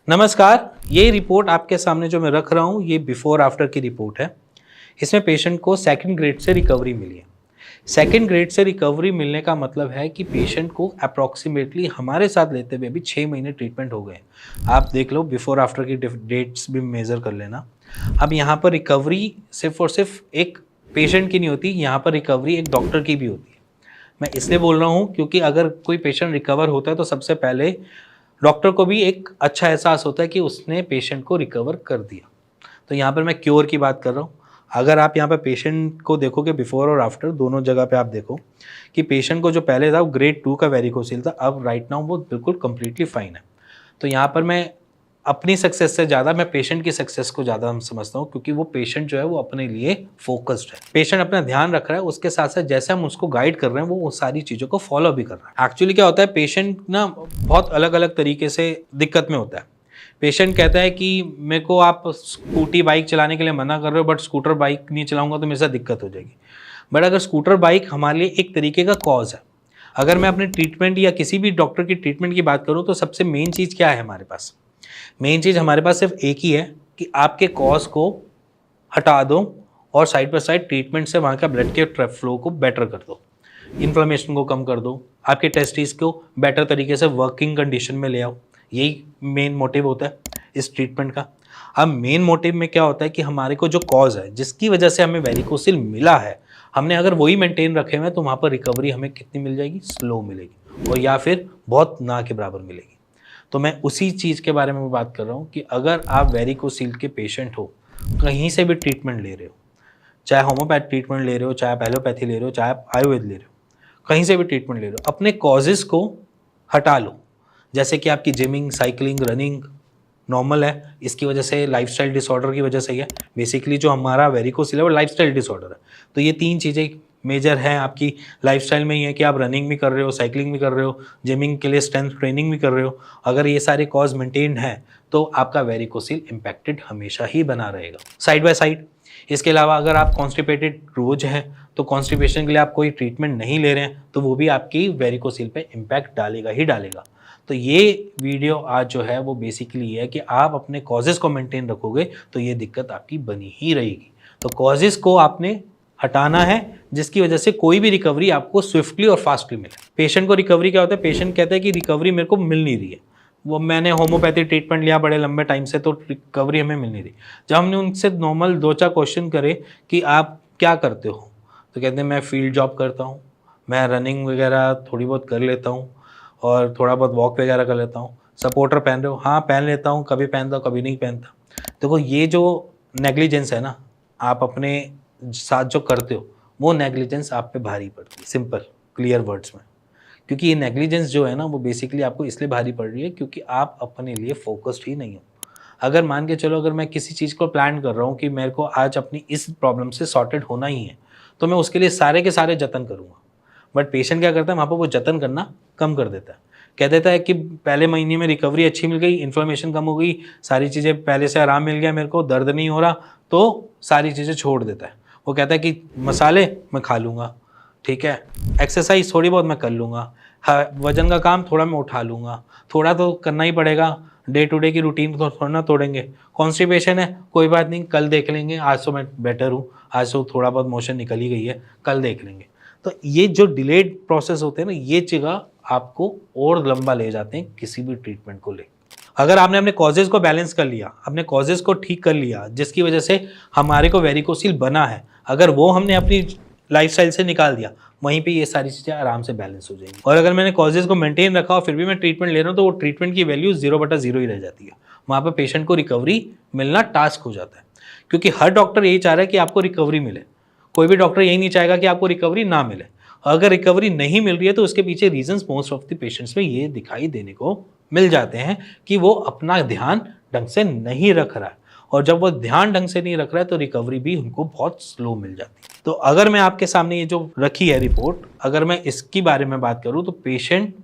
नमस्कार। ये रिपोर्ट आपके सामने जो मैं रख रहा हूँ ये बिफोर आफ्टर की रिपोर्ट है। इसमें पेशेंट को सेकंड ग्रेड से रिकवरी मिली है। सेकंड ग्रेड से रिकवरी मिलने का मतलब है कि पेशेंट को अप्रॉक्सीमेटली हमारे साथ लेते हुए भी 6 महीने ट्रीटमेंट हो गए। आप देख लो, बिफोर आफ्टर की डेट्स भी मेज़र कर लेना। अब यहाँ पर रिकवरी सिर्फ और सिर्फ एक पेशेंट की नहीं होती, यहाँ पर रिकवरी एक डॉक्टर की भी होती है। मैं इसलिए बोल रहा हूँ क्योंकि अगर कोई पेशेंट रिकवर होता है तो सबसे पहले डॉक्टर को भी एक अच्छा एहसास होता है कि उसने पेशेंट को रिकवर कर दिया। तो यहाँ पर मैं क्योर की बात कर रहा हूँ। अगर आप यहाँ पर पेशेंट को देखोगे बिफोर और आफ्टर दोनों जगह पे आप देखो कि पेशेंट को जो पहले था वो ग्रेड 2 का वेरिकोसिल था, अब राइट नाउ वो बिल्कुल कंप्लीटली फाइन है। तो यहाँ पर मैं अपनी सक्सेस से ज़्यादा मैं पेशेंट की सक्सेस को ज़्यादा हम समझता हूँ, क्योंकि वो पेशेंट जो है वो अपने लिए फोकस्ड है। पेशेंट अपना ध्यान रख रहा है, उसके साथ साथ जैसे हम उसको गाइड कर रहे हैं वो सारी चीज़ों को फॉलो भी कर रहा है। एक्चुअली क्या होता है, पेशेंट ना बहुत अलग अलग तरीके से दिक्कत में होता है। पेशेंट कहता है कि मेरे को आप स्कूटी बाइक चलाने के लिए मना कर रहे हो, बट स्कूटर बाइक नहीं चलाऊंगा तो मेरे साथ दिक्कत हो जाएगी। बट अगर स्कूटर बाइक हमारे लिए एक तरीके का कॉज है, अगर मैं अपने ट्रीटमेंट या किसी भी डॉक्टर की ट्रीटमेंट की बात करूँ तो सबसे मेन चीज़ क्या है हमारे पास? मेन चीज़ हमारे पास सिर्फ एक ही है कि आपके कॉज को हटा दो और साइड बाय साइड ट्रीटमेंट से वहाँ का ब्लड के फ्लो को बेटर कर दो, इन्फ्लेमेशन को कम कर दो, आपके टेस्टिस को बेटर तरीके से वर्किंग कंडीशन में ले आओ। यही मेन मोटिव होता है इस ट्रीटमेंट का। अब मेन मोटिव में क्या होता है कि हमारे को जो कॉज है जिसकी वजह से हमें वेरिकोसिल मिला है, हमने अगर वही मेंटेन रखे हुए हैं तो वहाँ पर रिकवरी हमें कितनी मिल जाएगी? स्लो मिलेगी, और या फिर बहुत ना के बराबर मिलेगी। तो मैं उसी चीज़ के बारे में बात कर रहा हूँ कि अगर आप वेरिकोसिल के पेशेंट हो, कहीं से भी ट्रीटमेंट ले रहे हो, चाहे होम्योपैथ ट्रीटमेंट ले रहे हो, चाहे आप एलोपैथी ले रहे हो, चाहे आप आयुर्वेद ले रहे हो, कहीं से भी ट्रीटमेंट ले रहे हो, अपने कॉजेज़ को हटा लो। जैसे कि आपकी जिमिंग, साइकिलिंग, रनिंग नॉर्मल है, इसकी वजह से लाइफस्टाइल डिसऑर्डर की वजह से ही है। बेसिकली जो हमारा वेरिकोसिल है वो लाइफस्टाइल डिसऑर्डर है। तो ये 3 चीज़ें मेजर हैं आपकी लाइफस्टाइल में ही है कि आप रनिंग भी कर रहे हो, साइकिलिंग भी कर रहे हो, जिमिंग के लिए स्ट्रेंथ ट्रेनिंग भी कर रहे हो। अगर ये सारे कॉज मेंटेन्ड हैं तो आपका वेरिकोसिल इम्पैक्टेड हमेशा ही बना रहेगा। साइड बाय साइड इसके अलावा अगर आप कॉन्स्टिपेटेड रोज हैं तो कॉन्स्टिपेशन के लिए आप कोई ट्रीटमेंट नहीं ले रहे हैं तो वो भी आपकी वेरिकोसिल पे इम्पैक्ट डालेगा ही डालेगा। तो ये वीडियो आज जो है वो बेसिकली है कि आप अपने कॉजेज़ को मेंटेन रखोगे तो ये दिक्कत आपकी बनी ही रहेगी। तो कॉजेज़ को आपने हटाना है जिसकी वजह से कोई भी रिकवरी आपको स्विफ्टली और फास्टली मिले। पेशेंट को रिकवरी क्या होता है? पेशेंट कहता है कि रिकवरी मेरे को मिल नहीं रही है, वो मैंने होम्योपैथी ट्रीटमेंट लिया बड़े लंबे टाइम से तो रिकवरी हमें मिल नहीं रही। जब हमने उनसे नॉर्मल 2-4 क्वेश्चन करे कि आप क्या करते हो, तो कहते हैं मैं फील्ड जॉब करता हूँ, मैं रनिंग वगैरह थोड़ी बहुत कर लेता हूँ और थोड़ा बहुत वॉक वगैरह कर लेता हूँ। सपोर्टर पहन रहे हो? हाँ पहन लेता हूँ, कभी पहनता हूँ कभी नहीं पहनता। देखो ये जो नेग्लिजेंस है ना, आप अपने साथ जो करते हो वो नेग्लिजेंस आप पे भारी पड़ती है, सिंपल क्लियर वर्ड्स में। क्योंकि ये नेग्लिजेंस जो है ना वो बेसिकली आपको इसलिए भारी पड़ रही है क्योंकि आप अपने लिए फोकस्ड ही नहीं हो। अगर मान के चलो, अगर मैं किसी चीज़ को प्लान कर रहा हूँ कि मेरे को आज अपनी इस प्रॉब्लम से सॉर्टेड होना ही है, तो मैं उसके लिए सारे के सारे जतन करूँगा। बट पेशेंट क्या करता है, वहाँ पर वो जतन करना कम कर देता है। कह देता है कि पहले महीने में रिकवरी अच्छी मिल गई, इन्फ्लेमेशन कम हो गई, सारी चीज़ें पहले से आराम मिल गया, मेरे को दर्द नहीं हो रहा, तो सारी चीज़ें छोड़ देता है। वो कहता है कि मसाले मैं खा लूँगा, ठीक है, एक्सरसाइज थोड़ी बहुत मैं कर लूँगा, हाँ वजन का काम थोड़ा मैं उठा लूँगा, थोड़ा तो करना ही पड़ेगा, डे टू डे की रूटीन तो थोड़ा ना तोड़ेंगे। कॉन्स्टिपेशन है, कोई बात नहीं, कल देख लेंगे, आज तो मैं बेटर हूँ, आज तो थोड़ा बहुत मोशन निकल ही गई है, कल देख लेंगे। तो ये जो डिलेड प्रोसेस होते हैं ना, ये जगह आपको और लंबा ले जाते हैं किसी भी ट्रीटमेंट को ले। अगर आपने अपने कॉजेज़ को बैलेंस कर लिया, अपने कॉजेज़ को ठीक कर लिया जिसकी वजह से हमारे को वेरिकोसिल बना है, अगर वो हमने अपनी लाइफस्टाइल से निकाल दिया, वहीं पे ये सारी चीज़ें आराम से बैलेंस हो जाएंगी। और अगर मैंने कॉजेज़ को मेंटेन रखा और फिर भी मैं ट्रीटमेंट ले रहा हूँ तो वो ट्रीटमेंट की वैल्यू 0/0 ही रह जाती है। वहाँ पर पेशेंट को रिकवरी मिलना टास्क हो जाता है, क्योंकि हर डॉक्टर यही चाह रहा है कि आपको रिकवरी मिले। कोई भी डॉक्टर यही नहीं चाहेगा कि आपको रिकवरी ना मिले। अगर रिकवरी नहीं मिल रही है तो उसके पीछे reasons most of the patients में ये दिखाई देने को मिल जाते हैं कि वो अपना ध्यान ढंग से नहीं रख रहा है, और जब वो ध्यान ढंग से नहीं रख रहा है तो रिकवरी भी उनको बहुत स्लो मिल जाती है। तो अगर मैं आपके सामने ये जो रखी है रिपोर्ट, अगर मैं इसकी बारे में बात करूं तो पेशेंट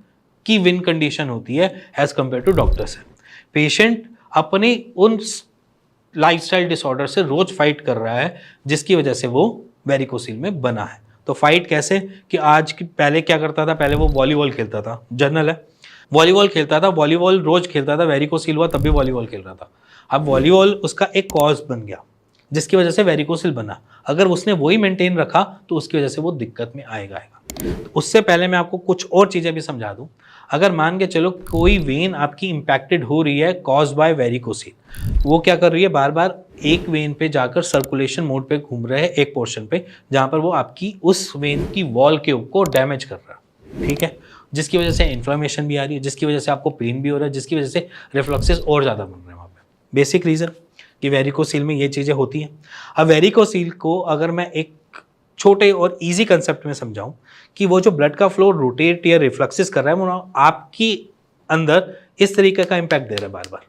की विन कंडीशन होती है एज कंपेयर टू डॉक्टर से। पेशेंट अपने उन लाइफस्टाइल डिसऑर्डर से रोज फाइट कर रहा है जिसकी वजह से वो वेरिकोसिल में बना है। तो फाइट कैसे कि आज की, पहले क्या करता था, पहले वो वॉलीबॉल खेलता था, जनरल है, वॉलीबॉल खेलता था, वॉलीबॉल रोज खेलता था, वेरिकोसिल हुआ तब भी वॉलीबॉल खेल रहा था। अब वॉलीबॉल उसका एक कॉज बन गया जिसकी वजह से वेरिकोसिल बना। अगर उसने वही मेंटेन रखा तो उसकी वजह से वो दिक्कत में आएगा। तो उससे पहले मैं आपको कुछ और चीज़ें भी समझा दूं। अगर मान के चलो कोई वेन आपकी इम्पैक्टेड हो रही है कॉज बाय वेरिकोसिल, वो क्या कर रही है, बार बार एक वेन पे जाकर सर्कुलेशन मोड पे घूम रहे हैं एक पोर्शन पे, जहाँ पर वो आपकी उस वेन की वॉल के को डैमेज कर रहा है, ठीक है, जिसकी वजह से इन्फ्लेमेशन भी आ रही है, जिसकी वजह से आपको पेन भी हो रहा है, जिसकी वजह से रिफ्लक्सेस और ज़्यादा बन रहे हैं वहाँ पे। बेसिक रीज़न कि वेरिकोसिल में ये चीज़ें होती हैं। अब वेरिकोसिल को अगर मैं एक छोटे और इजी कंसेप्ट में समझाऊं कि वो जो ब्लड का फ्लो रोटेट या रिफ्लक्सेस कर रहा है वो आपकी अंदर इस तरीके का इम्पैक्ट दे रहा है बार बार।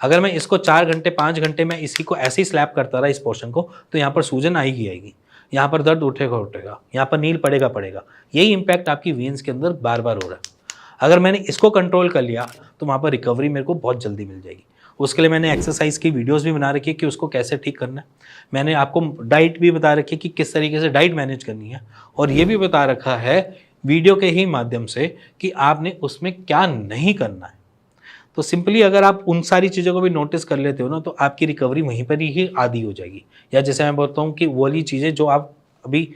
अगर मैं इसको 4 घंटे 5 घंटे में इसी को ऐसे ही स्लैप करता रहा इस पोर्शन को, तो यहाँ पर सूजन आएगी, यहाँ पर दर्द उठेगा, यहाँ पर नील पड़ेगा। यही इम्पैक्ट आपकी वेन्स के अंदर बार बार हो रहा है। अगर मैंने इसको कंट्रोल कर लिया तो वहाँ पर रिकवरी मेरे को बहुत जल्दी मिल जाएगी। उसके लिए मैंने एक्सरसाइज की वीडियोस भी बना रखी है कि उसको कैसे ठीक करना है। मैंने आपको डाइट भी बता रखी है कि किस तरीके से डाइट मैनेज करनी है, और ये भी बता रखा है वीडियो के ही माध्यम से कि आपने उसमें क्या नहीं करना है। तो सिंपली अगर आप उन सारी चीज़ों को भी नोटिस कर लेते हो ना, तो आपकी रिकवरी वहीं पर ही आदी हो जाएगी। या जैसे मैं बोलता हूँ कि वाली चीज़ें जो आप अभी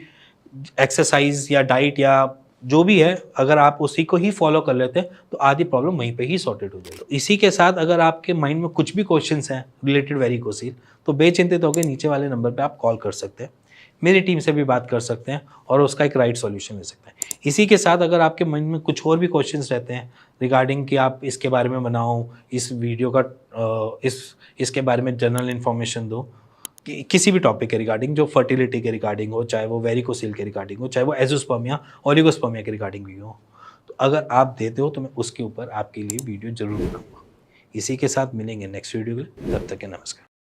एक्सरसाइज या डाइट या जो भी है, अगर आप उसी को ही फॉलो कर लेते हैं तो आधी प्रॉब्लम वहीं पे ही सॉर्टेड हो जाएगी। इसी के साथ अगर आपके माइंड में कुछ भी क्वेश्चंस हैं रिलेटेड वेरिकोसिल, तो बेचिंतित होकर नीचे वाले नंबर पे आप कॉल कर सकते हैं, मेरी टीम से भी बात कर सकते हैं और उसका एक राइट सॉल्यूशन ले सकते हैं। इसी के साथ अगर आपके माइंड में कुछ और भी क्वेश्चंस रहते हैं रिगार्डिंग कि आप इसके बारे में बनाओ, इस वीडियो का इसके बारे में जनरल इन्फॉर्मेशन दो, किसी भी टॉपिक के रिगार्डिंग, जो फर्टिलिटी के रिगार्डिंग हो, चाहे वो वेरिकोसिल के रिगार्डिंग हो, चाहे वो एजोस्पर्मिया ओलिगोस्पर्मिया के रिगार्डिंग भी हो, तो अगर आप देते हो तो मैं उसके ऊपर आपके लिए वीडियो जरूर बनाऊंगा। इसी के साथ मिलेंगे नेक्स्ट वीडियो के लिए, तब तक के नमस्कार।